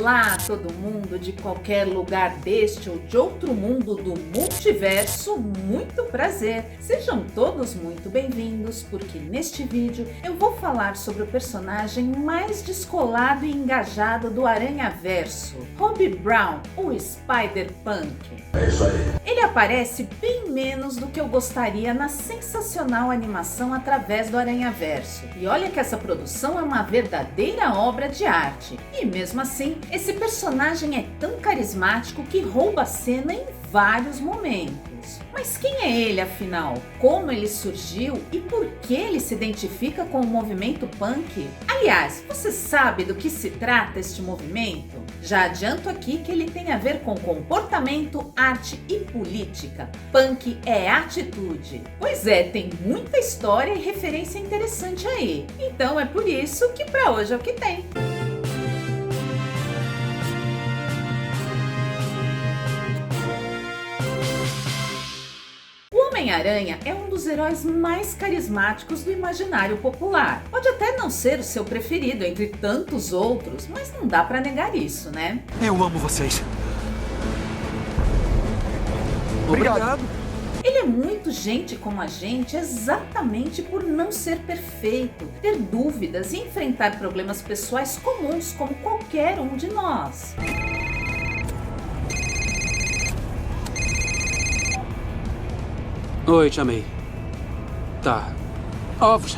Olá, todo mundo de qualquer lugar deste ou de outro mundo do multiverso, muito prazer! Sejam todos muito bem-vindos, porque neste vídeo eu vou falar sobre o personagem mais descolado e engajado do Aranhaverso, Hobie Brown, o Spider-Punk. É isso aí. Ele aparece bem menos do que eu gostaria na sensacional animação através do Aranhaverso. E olha que essa produção é uma verdadeira obra de arte. E mesmo assim, esse personagem é tão carismático que rouba a cena em vários momentos. Mas quem é ele afinal? Como ele surgiu e por que ele se identifica com o movimento punk? Aliás, você sabe do que se trata este movimento? Já adianto aqui que ele tem a ver com comportamento, arte e política. Punk é atitude. Pois é, tem muita história e referência interessante aí. Então é por isso que para hoje é o que tem. Homem-Aranha é um dos heróis mais carismáticos do imaginário popular. Pode até não ser o seu preferido entre tantos outros, mas não dá pra negar isso, né? Eu amo vocês. Obrigado. Ele é muito gente como a gente exatamente por não ser perfeito, ter dúvidas e enfrentar problemas pessoais comuns como qualquer um de nós. Oi, te amei. Tá. Ovos.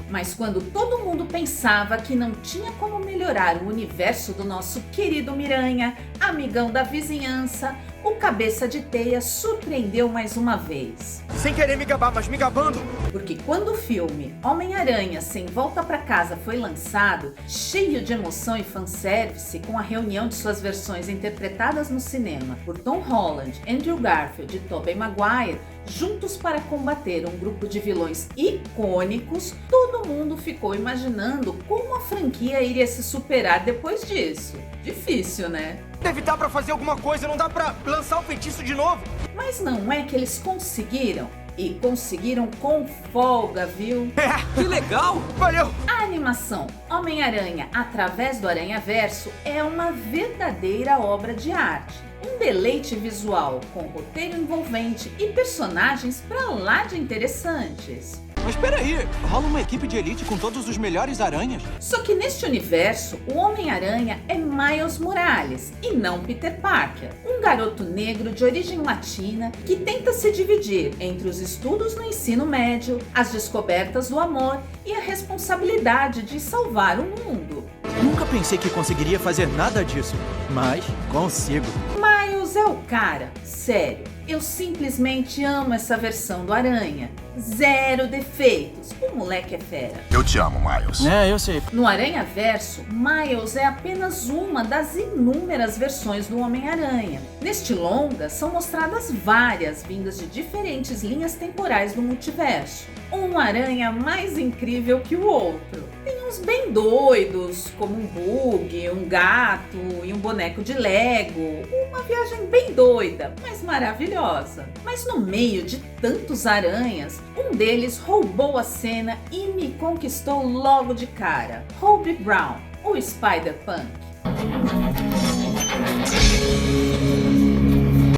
Mas quando todo mundo pensava que não tinha como melhorar o universo do nosso querido Miranha, amigão da vizinhança, o Cabeça de Teia surpreendeu mais uma vez. Sem querer me gabar, mas me gabando. Porque quando o filme Homem-Aranha Sem Volta Pra Casa foi lançado, cheio de emoção e fanservice, com a reunião de suas versões interpretadas no cinema por Tom Holland, Andrew Garfield e Tobey Maguire, juntos para combater um grupo de vilões icônicos, todo mundo ficou imaginando como a franquia iria se superar depois disso. Difícil, né? Deve dar pra fazer alguma coisa, não dá pra lançar o feitiço de novo. Mas não é que eles conseguiram? E conseguiram com folga, viu? Que legal! Valeu! A animação Homem-Aranha através do Aranhaverso é uma verdadeira obra de arte. Um deleite visual com roteiro envolvente e personagens pra lá de interessantes. Mas peraí, rola uma equipe de elite com todos os melhores aranhas? Só que neste universo, o Homem-Aranha é Miles Morales e não Peter Parker, um garoto negro de origem latina que tenta se dividir entre os estudos no ensino médio, as descobertas do amor e a responsabilidade de salvar o mundo. Nunca pensei que conseguiria fazer nada disso, mas consigo. Miles é o cara, sério. Eu simplesmente amo essa versão do Aranha. Zero defeitos, o moleque é fera. Eu te amo, Miles. Eu sei. No Aranhaverso, Miles é apenas uma das inúmeras versões do Homem-Aranha. Neste longa, são mostradas várias vindas de diferentes linhas temporais do multiverso. Um aranha mais incrível que o outro. Tem uns bem doidos, como um bug, um gato e um boneco de Lego. Uma viagem bem doida, mas maravilhosa. Mas no meio de tantos aranhas, um deles roubou a cena e me conquistou logo de cara. Hobie Brown, o Spider-Punk.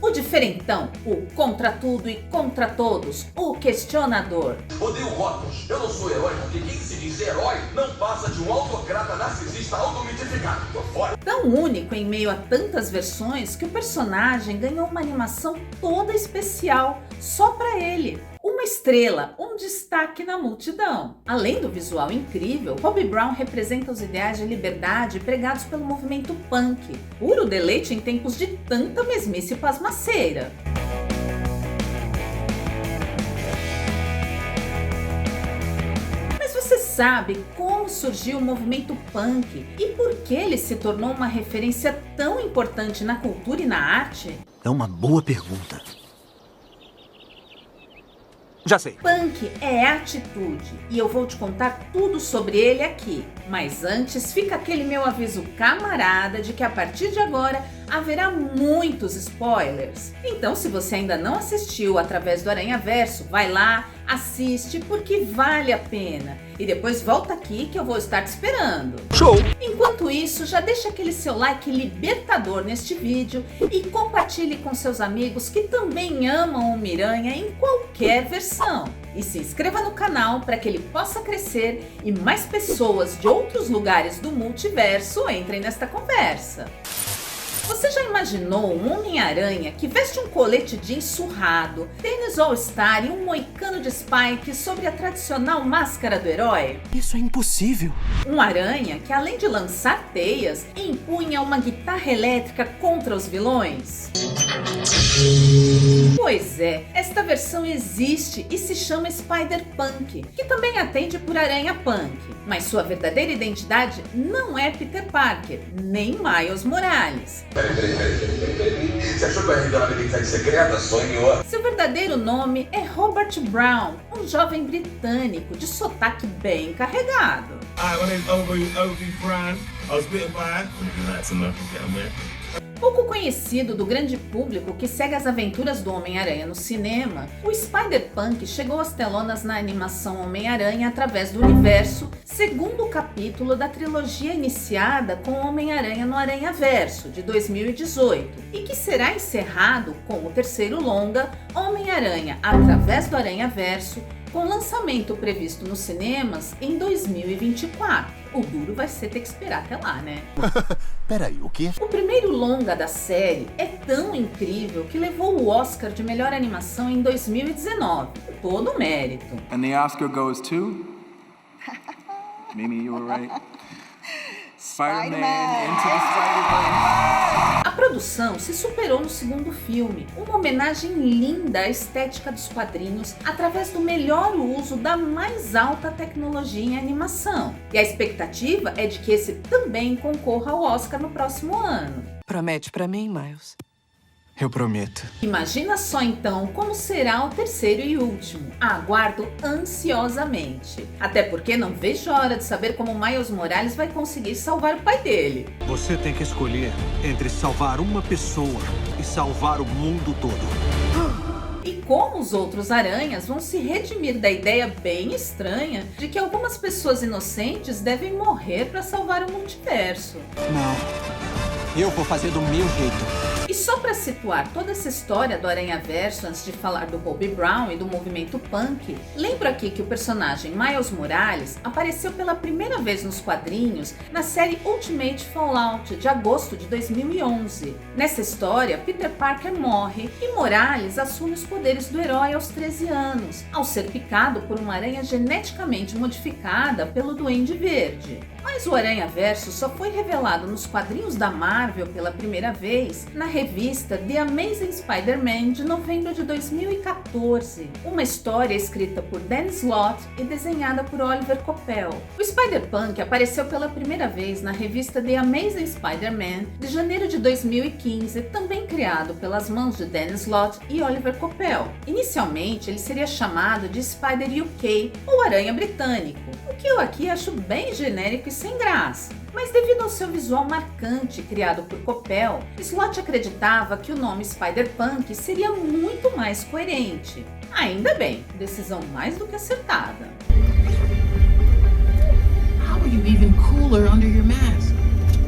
O diferentão, o contra tudo e contra todos, o questionador. Odeio rótulos. Eu não sou herói porque quem se diz herói não passa de um autocrata narcisista automitificado. Tô fora. Tão único em meio a tantas versões que o personagem ganhou uma animação toda especial, só pra ele. Uma estrela, um destaque na multidão. Além do visual incrível, Hobie Brown representa os ideais de liberdade pregados pelo movimento punk. Puro deleite em tempos de tanta mesmice pasmaceira. Mas você sabe como surgiu o movimento punk e por que ele se tornou uma referência tão importante na cultura e na arte? É uma boa pergunta. Já sei. Punk é atitude e eu vou te contar tudo sobre ele aqui. Mas antes fica aquele meu aviso camarada de que a partir de agora haverá muitos spoilers. Então, se você ainda não assistiu através do Aranhaverso, vai lá, assiste, porque vale a pena. E depois volta aqui que eu vou estar te esperando. Show! Enquanto isso, já deixa aquele seu like libertador neste vídeo e compartilhe com seus amigos que também amam o Miranha em qualquer versão. E se inscreva no canal para que ele possa crescer e mais pessoas de outros lugares do multiverso entrem nesta conversa. Você já imaginou um Homem-Aranha que veste um colete jeans surrado, tênis All-Star e um moicano de Spike sobre a tradicional máscara do herói? Isso é impossível. Um aranha que, além de lançar teias, empunha uma guitarra elétrica contra os vilões? Pois é, esta versão existe e se chama Spider-Punk, que também atende por Aranha Punk. Mas sua verdadeira identidade não é Peter Parker, nem Miles Morales. Peraí. Você achou que eu ia revelar minha identidade secreta? Sonhou? Seu verdadeiro nome é Robert Brown, um jovem britânico de sotaque bem carregado. Hi, my name's Obi Brown. I was bitten by. That's enough. Pouco conhecido do grande público que segue as aventuras do Homem-Aranha no cinema, o Spider-Punk chegou às telonas na animação Homem-Aranha através do universo, segundo capítulo da trilogia iniciada com Homem-Aranha no Aranhaverso, de 2018, e que será encerrado com o terceiro longa, Homem-Aranha através do Aranhaverso, com lançamento previsto nos cinemas em 2024. O duro vai ser ter que esperar até lá, né? Peraí, o quê? O primeiro longa da série é tão incrível que levou o Oscar de melhor animação em 2019. Todo mérito. And the Oscar goes to... Mimi, you were right. Spider-Man Into the Spider-Verse. A produção se superou no segundo filme, uma homenagem linda à estética dos quadrinhos através do melhor uso da mais alta tecnologia em animação. E a expectativa é de que esse também concorra ao Oscar no próximo ano. Promete pra mim, Miles? Eu prometo. Imagina só então como será o terceiro e último. Aguardo ansiosamente. Até porque não vejo a hora de saber como Miles Morales vai conseguir salvar o pai dele. Você tem que escolher entre salvar uma pessoa e salvar o mundo todo. E como os outros aranhas vão se redimir da ideia bem estranha de que algumas pessoas inocentes devem morrer para salvar o multiverso. Não. Eu vou fazer do meu jeito. E só para situar toda essa história do Aranhaverso antes de falar do Bobby Brown e do movimento punk, lembro aqui que o personagem Miles Morales apareceu pela primeira vez nos quadrinhos na série Ultimate Fallout de agosto de 2011. Nessa história, Peter Parker morre e Morales assume os poderes do herói aos 13 anos, ao ser picado por uma aranha geneticamente modificada pelo Duende Verde. Mas o Aranhaverso só foi revelado nos quadrinhos da Marvel pela primeira vez na revista The Amazing Spider-Man de novembro de 2014, uma história escrita por Dan Slott e desenhada por Oliver Coipel. O Spider-Punk apareceu pela primeira vez na revista The Amazing Spider-Man de janeiro de 2015, também criado pelas mãos de Dan Slott e Oliver Coipel. Inicialmente ele seria chamado de Spider UK, ou Aranha Britânico, o que eu aqui acho bem genérico e sem graça. Mas devido ao seu visual marcante criado por Coipel, Slott acreditava que o nome Spider-Punk seria muito mais coerente. Ainda bem, decisão mais do que acertada. How are you even cooler under your mask?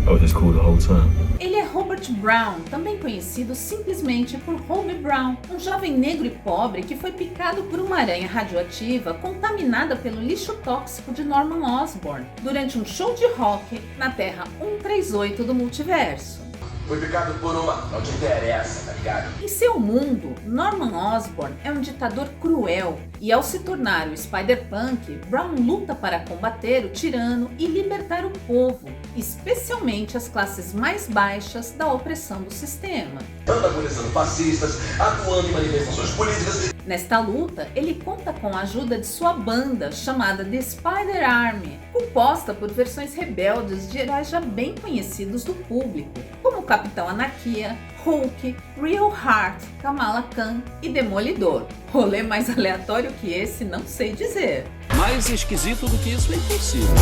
I was just cool the whole time. Ele é Robert Brown, também conhecido simplesmente por Hobie Brown, um jovem negro e pobre que foi picado por uma aranha radioativa contaminada pelo lixo tóxico de Norman Osborn durante um show de rock na Terra 138 do multiverso. Foi picado por uma... Não te interessa, tá ligado? Em seu mundo, Norman Osborn é um ditador cruel e ao se tornar o Spider-Punk, Brown luta para combater o tirano e libertar o povo, especialmente as classes mais baixas da opressão do sistema. Antagonizando fascistas, atuando em manifestações políticas. Nesta luta, ele conta com a ajuda de sua banda, chamada The Spider Army, composta por versões rebeldes de heróis já bem conhecidos do público, como Capitão Anarquia, Hulk, Real Heart, Kamala Khan e Demolidor. Rolê mais aleatório que esse, não sei dizer. Mais esquisito do que isso é impossível.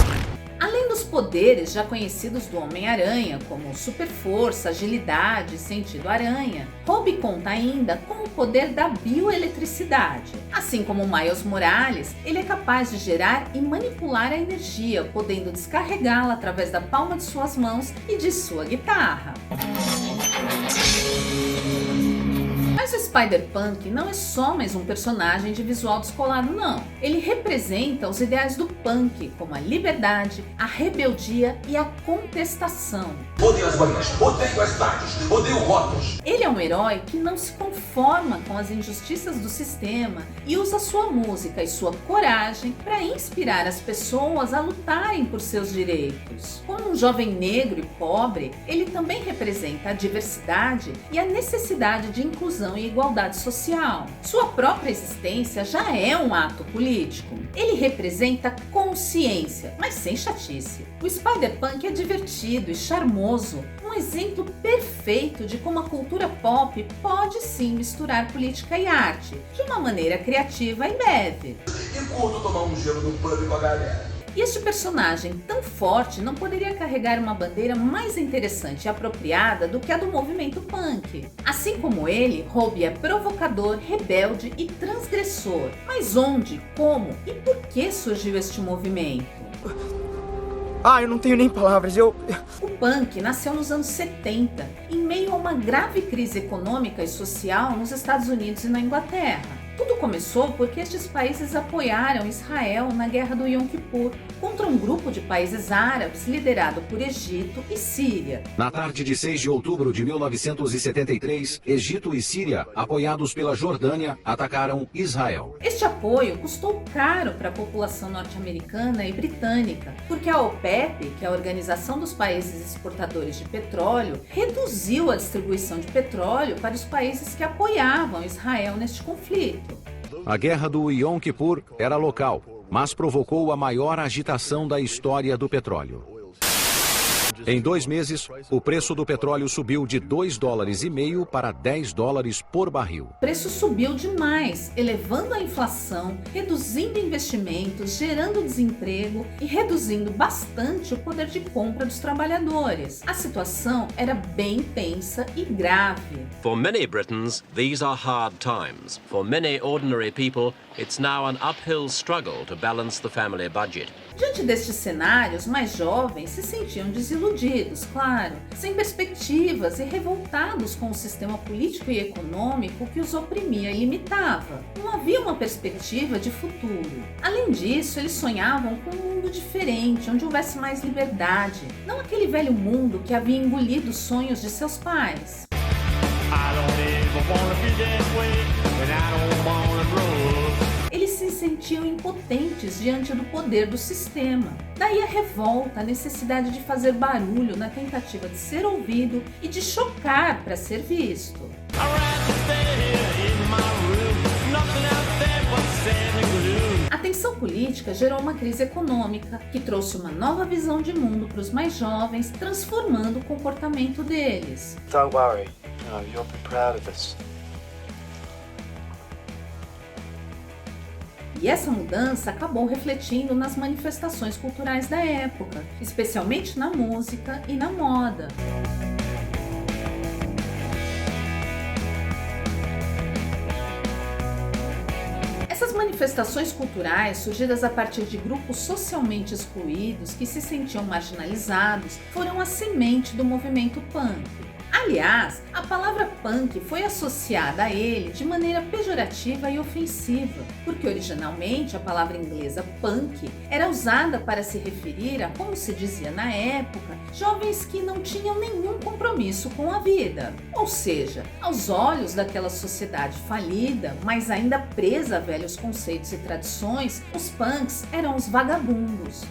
Além dos os poderes já conhecidos do Homem-Aranha, como super força, agilidade e sentido aranha, Hobie conta ainda com o poder da bioeletricidade. Assim como Miles Morales, ele é capaz de gerar e manipular a energia, podendo descarregá-la através da palma de suas mãos e de sua guitarra. Mas o Spider-Punk não é só mais um personagem de visual descolado, não. Ele representa os ideais do punk, como a liberdade, a rebeldia e a contestação. Odeio as banhas, odeio as tardes, odeio rótulos. Ele é um herói que não se conforma com as injustiças do sistema e usa sua música e sua coragem para inspirar as pessoas a lutarem por seus direitos. Como um jovem negro e pobre, ele também representa a diversidade e a necessidade de inclusão e igualdade social. Sua própria existência já é um ato político. Ele representa consciência, mas sem chatice. O Spider-Punk é divertido e charmoso, um exemplo perfeito de como a cultura pop pode sim misturar política e arte, de uma maneira criativa e leve. E curto tomar um gelo no pub com a galera. E este personagem tão forte não poderia carregar uma bandeira mais interessante e apropriada do que a do movimento punk. Assim como ele, Hobie é provocador, rebelde e transgressor. Mas onde, como e por que surgiu este movimento? Eu não tenho nem palavras, O punk nasceu nos anos 70, em meio a uma grave crise econômica e social nos Estados Unidos e na Inglaterra. Tudo começou porque estes países apoiaram Israel na Guerra do Yom Kippur contra um grupo de países árabes liderado por Egito e Síria. Na tarde de 6 de outubro de 1973, Egito e Síria, apoiados pela Jordânia, atacaram Israel. Este apoio custou caro para a população norte-americana e britânica, porque a OPEP, que é a Organização dos Países Exportadores de Petróleo, reduziu a distribuição de petróleo para os países que apoiavam Israel neste conflito. A Guerra do Yom Kippur era local, mas provocou a maior agitação da história do petróleo. Em 2 meses, o preço do petróleo subiu de $2,5 para $10 por barril. O preço subiu demais, elevando a inflação, reduzindo investimentos, gerando desemprego e reduzindo bastante o poder de compra dos trabalhadores. A situação era bem tensa e grave. For many Britons, these are hard times. For many ordinary people, it's now an uphill struggle to balance the family budget. Diante destes cenários, mais jovens se sentiam desiludidos, claro, sem perspectivas e revoltados com o sistema político e econômico que os oprimia e limitava. Não havia uma perspectiva de futuro. Além disso, eles sonhavam com um mundo diferente, onde houvesse mais liberdade, não aquele velho mundo que havia engolido os sonhos de seus pais. Eles se sentiam impotentes diante do poder do sistema. Daí a revolta, a necessidade de fazer barulho na tentativa de ser ouvido e de chocar para ser visto. A tensão política gerou uma crise econômica que trouxe uma nova visão de mundo para os mais jovens, transformando o comportamento deles. Don't worry, you'll be proud of us. E essa mudança acabou refletindo nas manifestações culturais da época, especialmente na música e na moda. Essas manifestações culturais, surgidas a partir de grupos socialmente excluídos que se sentiam marginalizados, foram a semente do movimento punk. Aliás, a palavra punk foi associada a ele de maneira pejorativa e ofensiva, porque originalmente a palavra inglesa punk era usada para se referir a, como se dizia na época, jovens que não tinham nenhum compromisso com a vida. Ou seja, aos olhos daquela sociedade falida, mas ainda presa a velhos conceitos e tradições, os punks eram os vagabundos.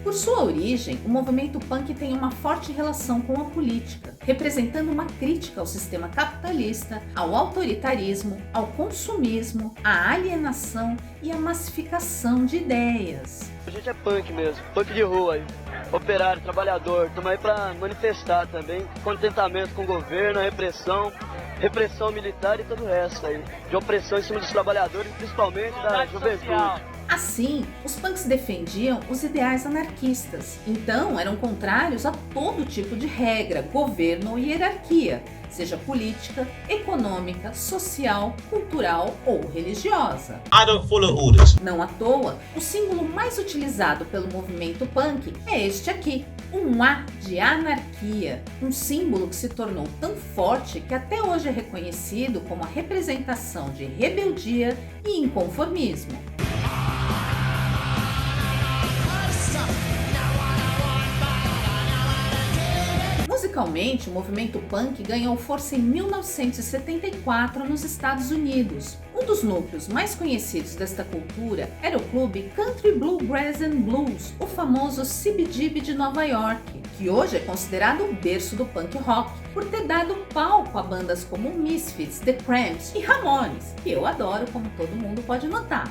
Por sua origem, o movimento punk tem uma forte relação com a política, representando uma crítica ao sistema capitalista, ao autoritarismo, ao consumismo, à alienação e à massificação de ideias. A gente é punk mesmo, punk de rua, operário, trabalhador, estamos aí para manifestar também contentamento com o governo, a repressão militar e todo o resto aí, de opressão em cima dos trabalhadores, principalmente da juventude. Assim, os punks defendiam os ideais anarquistas, então eram contrários a todo tipo de regra, governo ou hierarquia, seja política, econômica, social, cultural ou religiosa. I don't follow orders. Não à toa, o símbolo mais utilizado pelo movimento punk é este aqui, um A de anarquia, um símbolo que se tornou tão forte que até hoje é reconhecido como a representação de rebeldia e inconformismo. Musicalmente, o movimento punk ganhou força em 1974 nos Estados Unidos. Um dos núcleos mais conhecidos desta cultura era o clube Country Bluegrass and Blues, o famoso CBGB de Nova York, que hoje é considerado o berço do punk rock, por ter dado palco a bandas como Misfits, The Cramps e Ramones, que eu adoro, como todo mundo pode notar.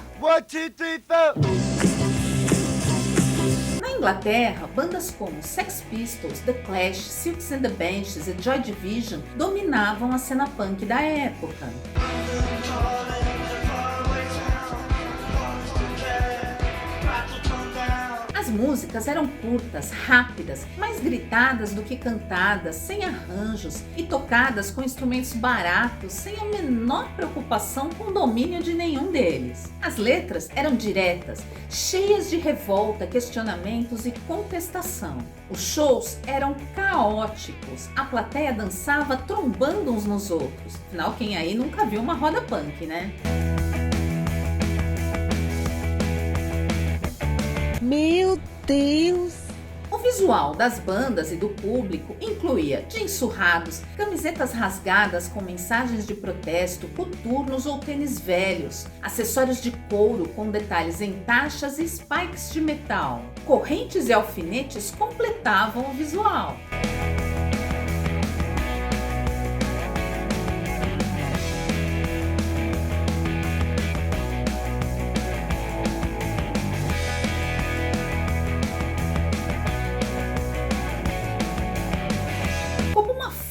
Na Inglaterra, bandas como Sex Pistols, The Clash, Silks and the Benchies e Joy Division dominavam a cena punk da época. As músicas eram curtas, rápidas, mais gritadas do que cantadas, sem arranjos e tocadas com instrumentos baratos, sem a menor preocupação com o domínio de nenhum deles. As letras eram diretas, cheias de revolta, questionamentos e contestação. Os shows eram caóticos, a plateia dançava trombando uns nos outros. Afinal, quem aí nunca viu uma roda punk, né? Meu Deus! O visual das bandas e do público incluía jeans surrados, camisetas rasgadas com mensagens de protesto, coturnos ou tênis velhos, acessórios de couro com detalhes em taxas e spikes de metal. Correntes e alfinetes completavam o visual.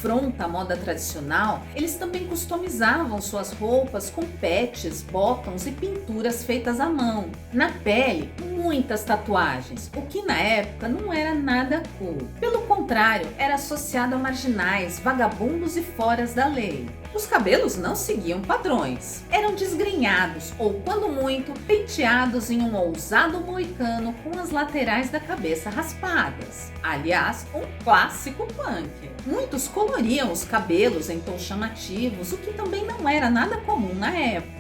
Afronta a moda tradicional, eles também customizavam suas roupas com patches, bottoms e pinturas feitas à mão. Na pele, muitas tatuagens, o que na época não era nada cool. Pelo contrário, era associado a marginais, vagabundos e foras da lei. Os cabelos não seguiam padrões. Eram desgrenhados ou, quando muito, penteados em um ousado moicano com as laterais da cabeça raspadas. Aliás, um clássico punk. Muitos coloriam os cabelos em tons chamativos, o que também não era nada comum na época.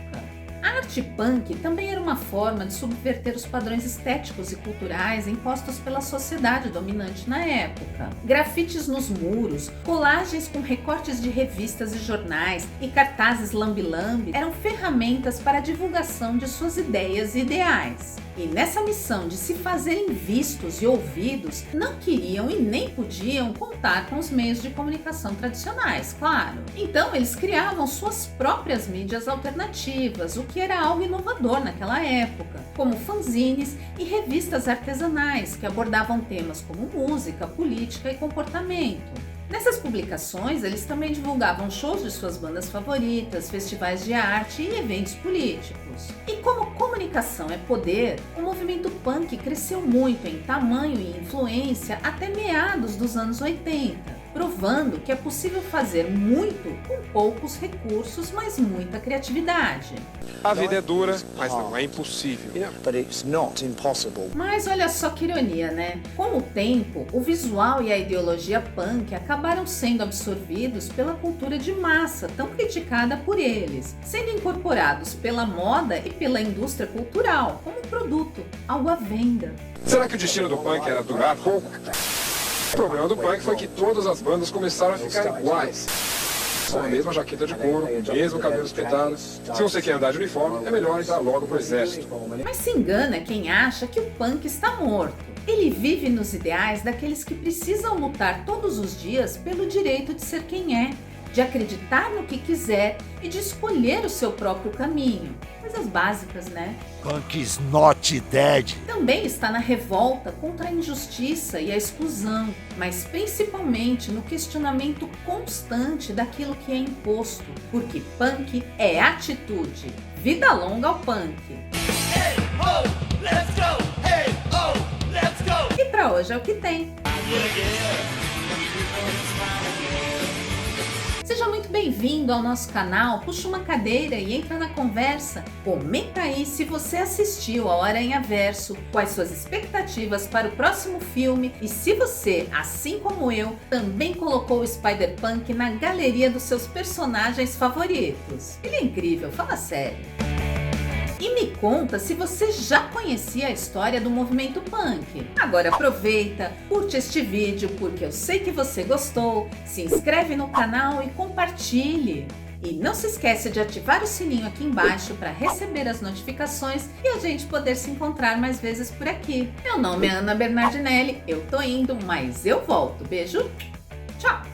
A arte punk também era uma forma de subverter os padrões estéticos e culturais impostos pela sociedade dominante na época. Grafites nos muros, colagens com recortes de revistas e jornais e cartazes lambe-lambe eram ferramentas para a divulgação de suas ideias e ideais. E nessa missão de se fazerem vistos e ouvidos, não queriam e nem podiam contar com os meios de comunicação tradicionais, claro. Então eles criavam suas próprias mídias alternativas, o que era algo inovador naquela época, como fanzines e revistas artesanais que abordavam temas como música, política e comportamento. Nessas publicações, eles também divulgavam shows de suas bandas favoritas, festivais de arte e eventos políticos. E como comunicação é poder, o movimento punk cresceu muito em tamanho e influência até meados dos anos 80, provando que é possível fazer muito com poucos recursos, mas muita criatividade. A vida é dura, mas não é impossível. Mas olha só que ironia, né? Com o tempo, o visual e a ideologia punk acabaram sendo absorvidos pela cultura de massa, tão criticada por eles, sendo incorporados pela moda e pela indústria cultural como produto, algo à venda. Será que o destino do punk era durar pouco? O problema do punk foi que todas as bandas começaram a ficar iguais. Com a mesma jaqueta de couro, com o mesmo cabelo espetado. Se você quer andar de uniforme, é melhor entrar logo pro exército. Mas se engana quem acha que o punk está morto. Ele vive nos ideais daqueles que precisam lutar todos os dias pelo direito de ser quem é, de acreditar no que quiser e de escolher o seu próprio caminho. Coisas básicas, né? Punk is not dead. Também está na revolta contra a injustiça e a exclusão, mas principalmente no questionamento constante daquilo que é imposto, porque punk é atitude. Vida longa ao punk! E pra hoje é o que tem. Seja muito bem-vindo ao nosso canal, puxa uma cadeira e entra na conversa. Comenta aí se você assistiu ao Aranhaverso, quais suas expectativas para o próximo filme e se você, assim como eu, também colocou o Spider-Punk na galeria dos seus personagens favoritos. Ele é incrível, fala sério. E me conta se você já conhecia a história do movimento punk. Agora aproveita, curte este vídeo porque eu sei que você gostou, se inscreve no canal e compartilhe. E não se esquece de ativar o sininho aqui embaixo para receber as notificações e a gente poder se encontrar mais vezes por aqui. Meu nome é Ana Bernardinelli, eu tô indo, mas eu volto. Beijo, tchau!